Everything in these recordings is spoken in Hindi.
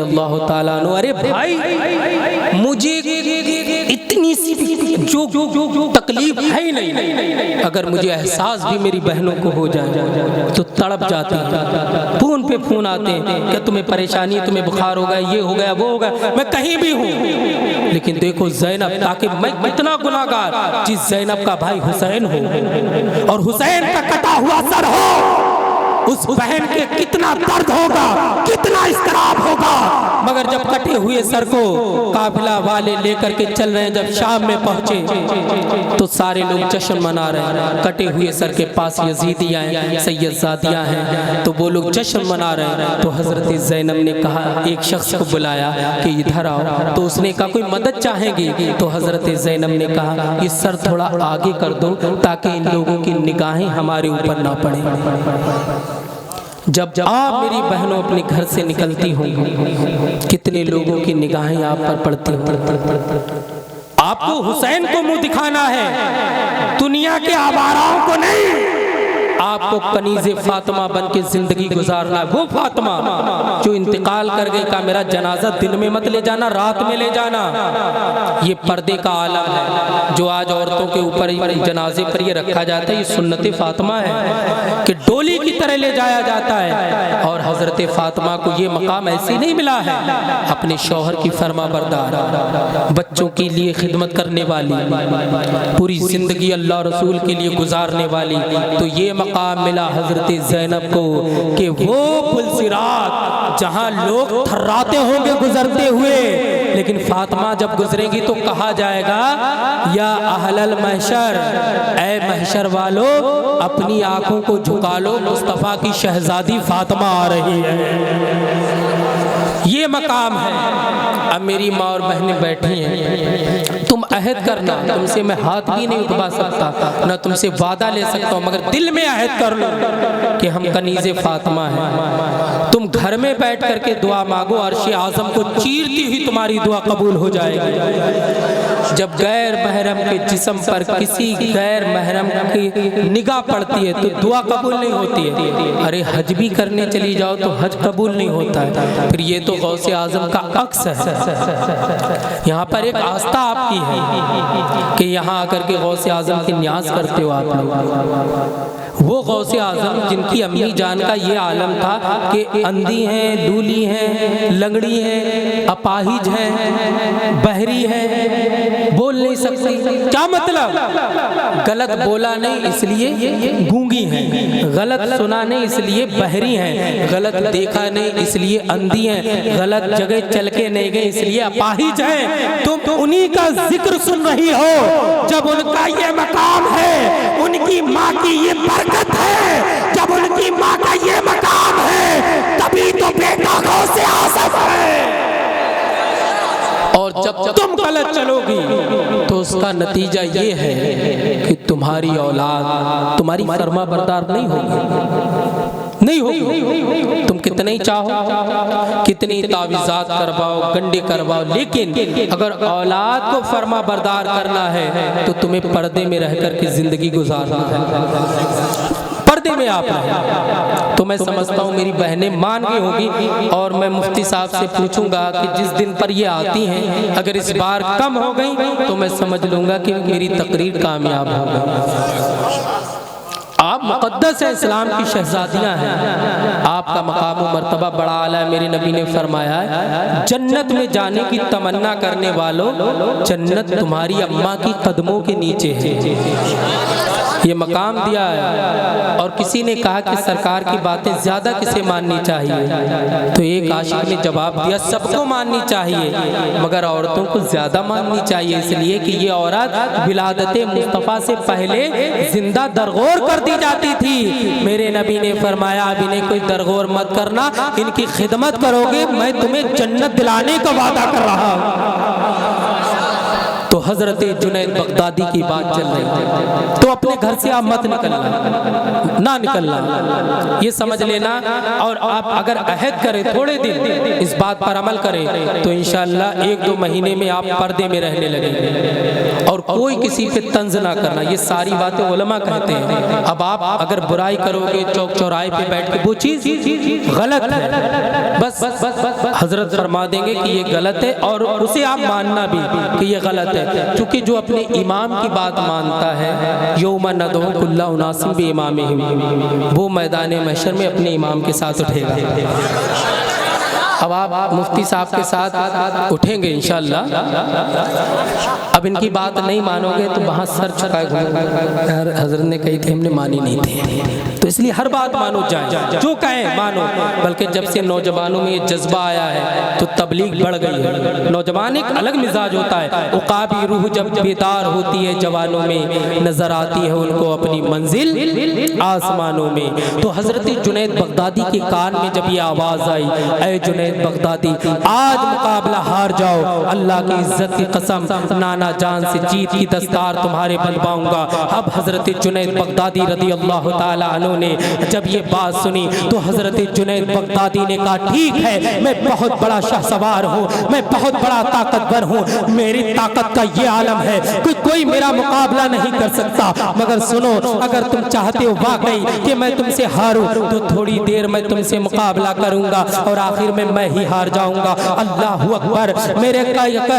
अल्लाह ताला अन्हु, अरे भाई मुझे इतनी सी जो तकलीफ है ही नहीं, अगर मुझे एहसास भी मेरी बहनों को हो जाए तो तड़प जाती है। फोन पे फोन आते हैं, क्या तुम्हें परेशानी, तुम्हें बुखार हो गया, ये हो गया, वो हो गया, मैं कहीं भी हूँ। लेकिन देखो ज़ैनब, ताकि मैं कितना गुनाहगार, जिस ज़ैनब का भाई हुसैन हो और हुसैन का कटा हुआ सर हो, उस बहन के कितना दर्द होगा, कितना इस्तराब होगा। मगर जब कटे हुए सर को काफिला वाले लेकर के चल रहे हैं, जब शाम में पहुंचे तो सारे लोग जश्न मना रहे हैं। कटे हुए सर के पास यजीदियाँ हैं, सैयदजादियाँ हैं, तो वो लोग जश्न मना रहे हैं। तो हजरत ज़ैनब ने कहा, एक शख्स को बुलाया कि इधर आओ। तो उसने कहा कोई मदद चाहेंगे? तो हजरत ज़ैनब ने कहा ये सर थोड़ा आगे कर दो ताकि इन लोगों की निगाहें हमारे ऊपर ना पड़े। जब आप मेरी बहनों अपने घर से निकलती हों, कितने लोगों की निगाहें आप पर पड़ती हों। आपको हुसैन को मुंह दिखाना है, दुनिया के आवाराओं को नहीं। आपको कनीज़े फातिमा बन के जिंदगी गुजारना। वो फातिमा जो इंतकाल कर गई, का मेरा जनाजा दिन में मत ले जाना, रात में ले जाना। ये पर्दे का आलम है जो आज औरतों के ऊपर जनाजे पर ये रखा जाता है। ये सुन्नत फातिमा है कि डोली की तरह ले जाया जाता है। और हजरत फातिमा को ये मकाम ऐसे नहीं मिला है, अपने शौहर की फरमा बरदार, बच्चों के लिए खिदमत करने वाली, पूरी जिंदगी अल्लाह रसूल के लिए गुजारने वाली। तो ये मकाम मिला हजरत ज़ैनब को कि वो पुलसिरात जहां लोग थर्राते होंगे गुजरते हुए, लेकिन फातिमा जब गुजरेगी तो कहा जाएगा या अहलल महशर, ऐ महशर वालों अपनी आंखों को झुका लो, मुस्तफ़ा की शहजादी फातिमा आ रही है। ये मकाम है। अब मेरी माँ और बहनें बैठी हैं, तुम अहद करना, तुमसे मैं हाथ भी नहीं उठवा सकता, ना तुमसे वादा ले सकता हूँ, मगर दिल में अहद कर लो कि हम कनीज़े फातिमा हैं। तुम घर में बैठ करके दुआ मांगो, अर्श आज़म को चीरती हुई तुम्हारी दुआ कबूल हो जाएगी। जब गैर महरम के जिस्म पर किसी गैर महरम की निगाह पड़ती है तो दुआ कबूल नहीं होती है। अरे हज भी करने चली जाओ तो हज कबूल नहीं होता है। फिर ये तो गौसे आज़म का अक्स है। यहाँ पर एक आस्था आपकी है कि यहाँ आकर के गौसे आज़म की न्याज करते हो आप लोग। वो गौसे आज़म जिनकी अम्मी जान का ये आलम था कि अंधी हैं, लूली हैं, लंगड़ी हैं, अपाहिज हैं, बहरी हैं, बोल नहीं सकती। क्या मतलब? गलत बोला नहीं इसलिए गूंगी हैं, गलत सुना नहीं इसलिए बहरी हैं, गलत देखा नहीं इसलिए अंधी हैं, गलत जगह चल के नहीं गए इसलिए अपाहिज हैं। तुम उन्हीं का जिक्र सुन रही हो जब उनका ये मकाम है, उनकी माँ की ये बरकत है, जब उनकी माँ का ये मकाम है, तभी तो बेटा गौसे आज़म है। और जब तुम गलत चलोगी तो उसका नतीजा ये है कि तुम्हारी औलाद तुम्हारी फरमा बरदार नहीं होगी, नहीं होगी। तुम कितने ही चाहो, कितनी तावीज़ात करवाओ, गंडे करवाओ, लेकिन अगर औलाद को फरमा बरदार करना है तो तुम्हें पर्दे में रह कर के जिंदगी गुजारना है, पर्दे में आप रहे। तो मैं समझता हूँ मेरी बहनें मान गई होगी। और मैं मुफ्ती साहब से पूछूंगा कि जिस दिन पर ये आती हैं, अगर इस बार कम हो गई तो मैं समझ लूँगा कि मेरी तकरीर कामयाब हो गई। आप मुक़द्दस है, इस्लाम की शहजादियाँ हैं, आपका मकाम व मर्तबा बड़ा आला है। मेरे नबी ने फरमाया है, जन्नत में जाने की तमन्ना करने वालों, जन्नत तुम्हारी अम्मा की कदमों के नीचे है। ये मकाम दिया है। और किसी ने कहा कि सरकार की बातें ज़्यादा किसे माननी चाहिए, तो एक आशिक ने जवाब दिया सबको माननी चाहिए मगर औरतों को ज़्यादा माननी चाहिए, इसलिए कि ये औरत विलादत मुस्तफ़ा से पहले जिंदा दरगोर कर दी जाती थी। मेरे नबी ने फरमाया अब इन्हें कोई दरगोर मत करना, इनकी खिदमत करोगे मैं तुम्हें जन्नत दिलाने का वादा कर रहा हूँ। तो हजरत जुनैद बगदादी की बात चल रही है, तो अपने घर से आप मत निकलना, ना निकलना, ये समझ लेना। और आप अगर अहद करें थोड़े दिन इस बात पर अमल करें तो इंशाअल्लाह 1-2 महीने में आप पर्दे में रहने लगेंगे और कोई किसी पे तंज ना करना। ये सारी बातें उलमा कहते हैं। अब आप अगर बुराई करोगे चौक चौराहे पे बैठ के, वो चीज गलत है, बस हजरत फरमा देंगे कि ये गलत है और उसे आप मानना भी कि ये गलत है, क्योंकि जो अपने इमाम की बात मानता है यौमा नदउ कुल्ला उनासिम बिइमामिहिम, वो मैदान महशर में अपने इमाम के साथ उठेगा। अब आप मुफ्ती साहब के साथ उठेंगे इंशाअल्लाह। अब इनकी बात नहीं मानोगे तो वहाँ सर झुकाए घूमोगे, यार हजरत ने कही थी हमने मानी नहीं थी, तो इसलिए हर बात मानो, जाए जो कहें मानो। बल्कि जब से नौजवानों में ये जज्बा आया है तो तबलीग बढ़ गई है। नौजवान एक अलग मिजाज होता है, उकाबी रूह जब बेदार होती है जवानों में, नजर आती है उनको अपनी मंजिल आसमानों में। तो हजरत जुनैद बगदादी के कान में जब ये आवाज़ आई, ऐ जुनैद बगदादी आज मुकाबला हार जाओ, अल्लाह की इज्जत की कसम नाना जान से जीत की दस्तार तुम्हारे बनवाऊंगा। अब हजरत जुनैद बगदादी रदी अल्लाह ताला अन्हु ने जब ये बात सुनी तो हजरत जुनैद बगदादी ने कहा ठीक है, मैं बहुत बड़ा शाहसवार हूँ, मैं बहुत बड़ा ताकतवर हूँ, मेरी ताकत का ये आलम है कि कोई मेरा मुकाबला नहीं कर सकता। मगर सुनो, अगर तुम चाहते हो वाकई कि मैं तुमसे हारूं तो थोड़ी देर मैं तुमसे मुकाबला करूंगा और आखिर में मैं ही हार जाऊंगा। अल्लाहु अकबर। मेरे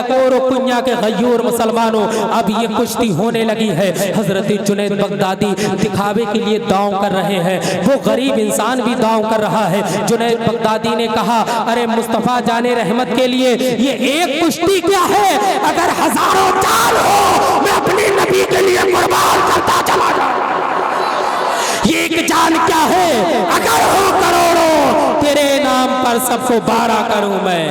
कोरो कुन्या के गयूर मुसलमानों, अब ये कुश्ती होने लगी है। हजरत जुनैद बगदादी दिखावे के लिए दांव कर रहे हैं, वो गरीब इंसान भी दांव कर रहा है। जुनैद बगदादी ने कहा अरे मुस्तफ़ा जाने रहमत के लिए ये एक कुश्ती क्या है, अगर हजारों जान हो मैं अपने नबी के लिए कुर्बान करता चला जाऊं। ये एक जान क्या है, अगर हो करोड़ों तेरे नाम पर सबको 12 करूं मैं,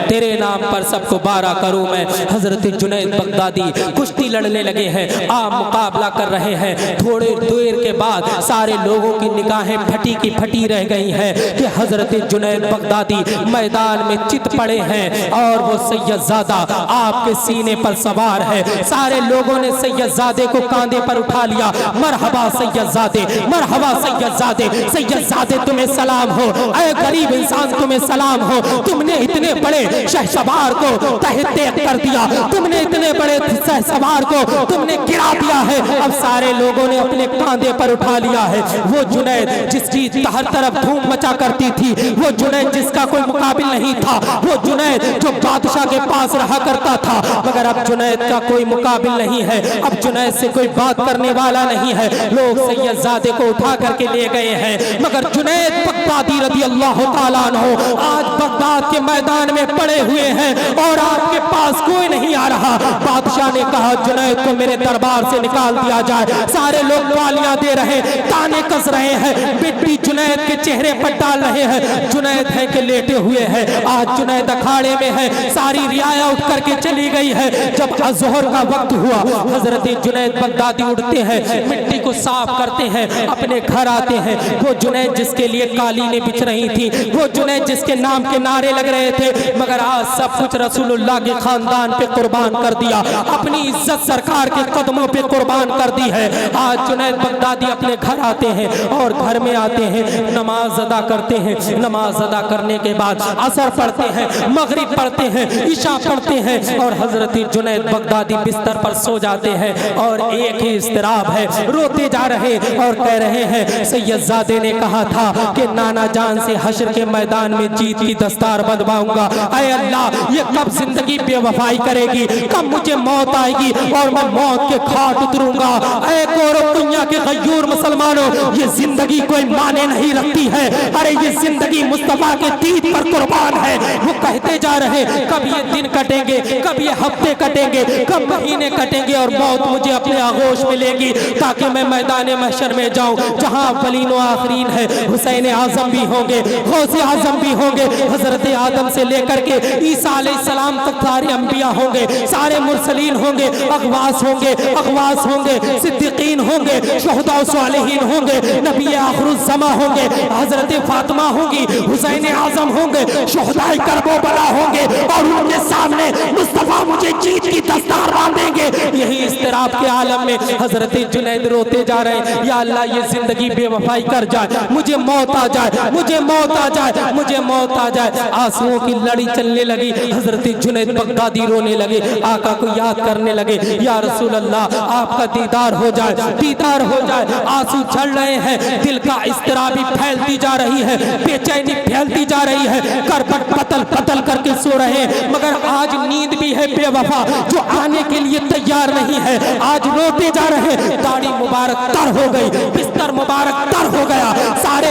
तेरे नाम पर सबको 12 करूं मैं। हजरत जुनैद बगदादी कुश्ती लड़ने लगे हैं, आप मुकाबला कर रहे हैं। थोड़े देर के बाद सारे लोगों की निगाहें फटी की फटी रह गई हैं कि हजरत जुनैद बगदादी मैदान में चित पड़े हैं और वो सैयदजादा आपके सीने पर सवार है। सारे लोगों ने सैयदजादे को कांधे पर उठा लिया, मरहबा सैयदजादे, मरहबा सैयदजादे, सैयदजादे तुम्हें सलाम हो, ऐ गरीब इंसान तुम्हें सलाम हो, तुमने इतने बड़े शहसवार को तहते कर दिया, तुमने इतने बड़े शहसवार को तुमने गिरा दिया है। अब सारे लोगों ने अपने कांधे पर उठा लिया है। वो जुनैद जिसकी हर तरफ धूम मचा करती थी, वो जुनैद जिसका कोई मुकाबिल नहीं था, वो जुनैद जो बादशाह के पास रहा करता था, मगर अब जुनैद का कोई मुकाबिल नहीं है। अब जुनैद से कोई बात करने वाला नहीं है। लोग सैयदजादे को उठा करके ले गए हैं, मगर जुनैद बगदादी रज़ी अल्लाह ताला अन्हु आज बगदाद के मैदान में पड़े हुए हैं और आपके पास कोई नहीं आ रहा। बादशाह ने कहा जुनैद को मेरे दरबार से निकाल दिया जाए। सारे लोग गालियां दे रहे, ताने कस रहे हैं, मिट्टी जुनैद के चेहरे पर डाल रहे हैं। जुनैद है कि लेटे हुए हैं। आज जुनैद अखाड़े में है, सारी रियाया उठ करके चली गई है। जब अज़हर का वक्त हुआ, हजरत जुनैद बगदादी उठते हैं, मिट्टी को साफ करते हैं, अपने घर आते हैं। वो जुनैद जिसके लिए कालीनें बिछ रही थी, वो जुनैद जिसके नाम के नारे लग रहे थे, मगर आज सब कुछ रसूलुल्लाह के खानदान पे कुर्बान कर दिया, अपनी इज्जत सरकार के कदमों पे कुर्बान कर दी है। आज जुनैद बगदादी अपने घर आते हैं और घर में आते हैं, नमाज अदा करते हैं। नमाज अदा करने के बाद असर पढ़ते हैं, मगरिब पढ़ते हैं, इशा पढ़ते हैं और हजरत जुनैद बगदादी बिस्तर पर सो जाते हैं। और एक ही इस्तराब है, रोते जा रहे और कह रहे हैं सैयदजादे ने कहा था कि नाना जान से हश्र के मैदान में जीत की दस्तार बंधवाऊंगा। ऐ अल्लाह, ये कब जिंदगी बेवफाई करेगी, कब मुझे मौत आएगी और मैं मौत के घाट उतरूंगा। ऐ कोरो दुनिया के गयूर मुसलमानों, ये जिंदगी कोई माने नहीं रखती है। अरे ये जिंदगी मुस्तफा के दीद पर कुर्बान है। वो कहते जा रहे कब ये दिन कटेंगे, कब ये हफ्ते कटेंगे, कब महीने कटेंगे और मौत मुझे अपने आगोश में लेगी, ताकि मैं मैदान महशर में जाऊं जहां अव्वलीन व आखिरीन है। हुसैन आजम भी होंगे, गौसे आजम भी होंगे, हजरत आदम से लेकर के ईसा अलैहिस्सलाम तक सारे अंबिया होंगे, सारे मुरसलीन होंगे, अगवास होंगे, अगवास होंगे, सिद्दीकीन होंगे, शुहदा व सालिहीन होंगे, नबी आखिरुज़्ज़मा होंगे, हजरत फातिमा होंगी, हुसैन आजम होंगे, शुहदाए करबला होंगे और उनके सामने मुस्तफा मुझे जीत की दस्तार बांधेंगे। यही इस्तिराब के आलम में हजरत जुनैद रोते जा रहे हैं, या अल्लाह ये जिंदगी बेवफाई कर जाए, मुझे मौत आ जाए, मुझे मौत आ जाए, मुझे मौत आ जाए। आंसुओं की लड़ी चलने लगी, हजरत जुनैद बगदादी रोने लगे, आका को याद करने लगे, या रसूल अल्लाह आपका दीदार हो जाए, दीदार हो जाए। आंसू झड़ रहे हैं, दिल का इस्तिराबी फैलती जा रही है, बेचैनी फैलती जा रही है, करबट पतल पतल करके सो रहे हैं, मगर आज नींद भी है बेवफा जो आने के लिए तैयार नहीं है। आज रोते जा रहे हैं, दाढ़ी मुबारक तर हो गई, बिस्तर मुबारक तर हो गया, सारे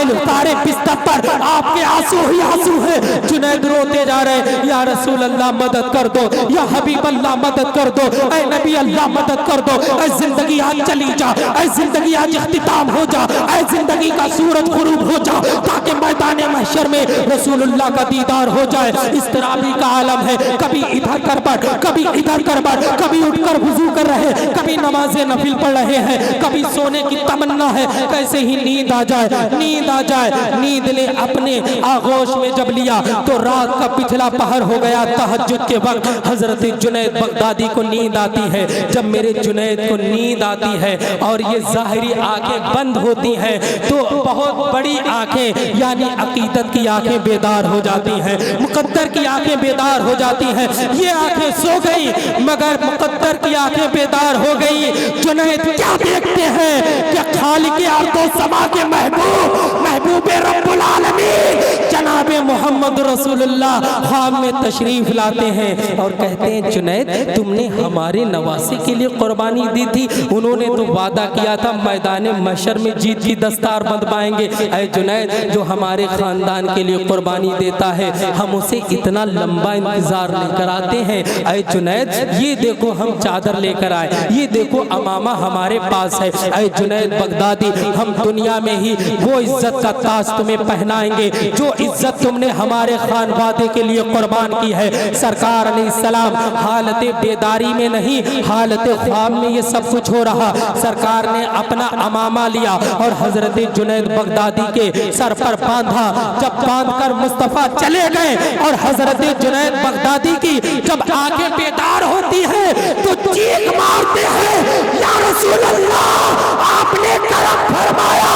बिस्तर पर आपके आंसू ही आंसू है। जुनैद रोते जा रहे हैं, या रसूल अल्लाह मदद कर दो, या हबीब अल्लाह मदद कर दो, ऐ नबी अल्लाह मदद कर दो, ऐ जिंदगी आज चली जा, ऐ जिंदगी आज इख्तिताम हो जा, ऐ जिंदगी का सूरज गुरूब हो जा, ताकि मैदान महशर में रसूलुल्लाह का दीदार हो जाए। इस्तिराबी का आलम है, कभी इधर करबट, कभी इधर करबट, कभी उठकर वुजू कर रहे, कभी नमाज़े नफिल पढ़ रहे हैं, कभी सोने की तमन्ना है कैसे ही नींद आ जाए, नींद आ जाए। नींद ने अपने आगोश में जब लिया तो रात का पिछला पहर हो गया, तहज्जुद के वक्त हजरत जुनैद बगदादी को नींद आती है। जब मेरे जुनैद को नींद आती है और ये ज़ाहिरी आंखें बंद होती हैं तो बहुत बड़ी आंखें यानी अकीदत की आंखें बेदार हो जाती हैं, मुकद्दर की आंखें बेदार हो जाती हैं। ये आंखें सो गई मगर मुकद्दर की आंखें बेदार हो गई। जुनैद क्या देखते हैं कि खालिक अर्दो समा के महबूब रब्बुल आलमीन जनाबे मोहम्मद रसूलुल्लाह ख्वाब में तशरीफ लाते हैं और कहते हैं जुनैद तुमने हमारे नवासे के लिए कुर्बानी दी थी, उन्होंने तो वादा किया था मैदान महशर में जीत की दस्तार बंधवाएंगे। ऐ जुनैद जो हमारे खानदान के लिए कुर्बानी देता है हम उसे इतना लंबा इंतजार लेकर आते हैं। ऐ जुनैद ये देखो हम चादर लेकर आए, ये देखो अमामा हमारे पास है। ऐ जुनैद बगदादी हम दुनिया में ही वो इज्जत का ताज तुम्हें पहनाएंगे जो इज्जत तुमने हमारे खानवादे के लिए कुर्बान की है। सरकार अलैहिस्सलाम हालत बेदारी में नहीं हालत ख्वाब में ये सब कुछ हो रहा। सरकार ने अपना अमामा लिया और हजरत जुनैद बगदादी के सर पर बांधा। जब बांधकर मुस्तफा चले गए और हजरत जुनैद बगदादी की जब आंखें बेदार होती है तो चीख मारते हैं, या रसूल अल्लाह आपने करम फरमाया,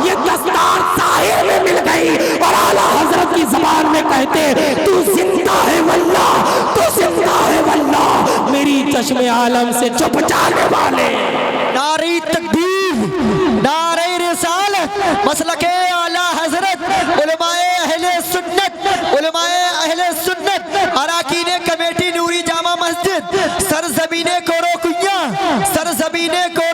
ये दस्तार साहिर में मिल गई। और आला हजरत की ज़बान में कहते तू जिंदा है वल्लाह, तू जिंदा है वल्लाह, मेरी चश्मे आलम से चुप जाने वाले। नारे तकबीर, नारे रिसालत, मसलके आला हजरत, उलमाए अहले सुन्नत, उलमाए अहले सुन्नत, अराकीने कमेटी नूरी जामा मस्जिद, सरजमीने कोरोकुया, सरजमीने को